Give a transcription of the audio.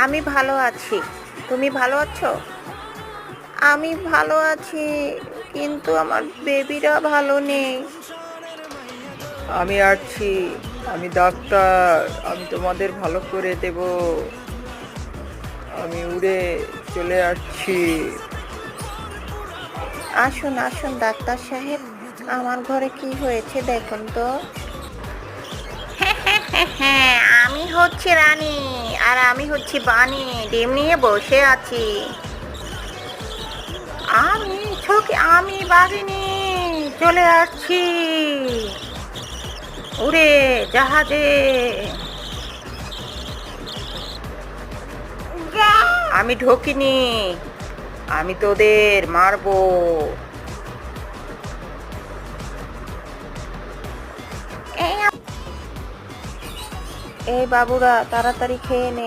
আমি ভালো আছি। তুমি ভালো আছো? আমি ভালো আছি, কিন্তু আমার বেবিরা ভালো নেই। আমি আসছি। আমি ডাক্তার। আমি তোমাদের ভালো করে দেব। আমি উড়ে চলে আসছি। আসুন আসুন ডাক্তার সাহেব, আমার ঘরে কি হয়েছে দেখুন তো। হ্যাঁ, আমি হচ্ছি রানী, আর আমি হচ্ছি বানি, ডিম নিয়ে বসে আছি। আমি বাঘিনী, চলে আসছি উড়ে জাহাজে। আমি ঢোকিনি, আমি তোদের মারবো। এই বাবুরা, তাড়াতাড়ি খেয়ে নে।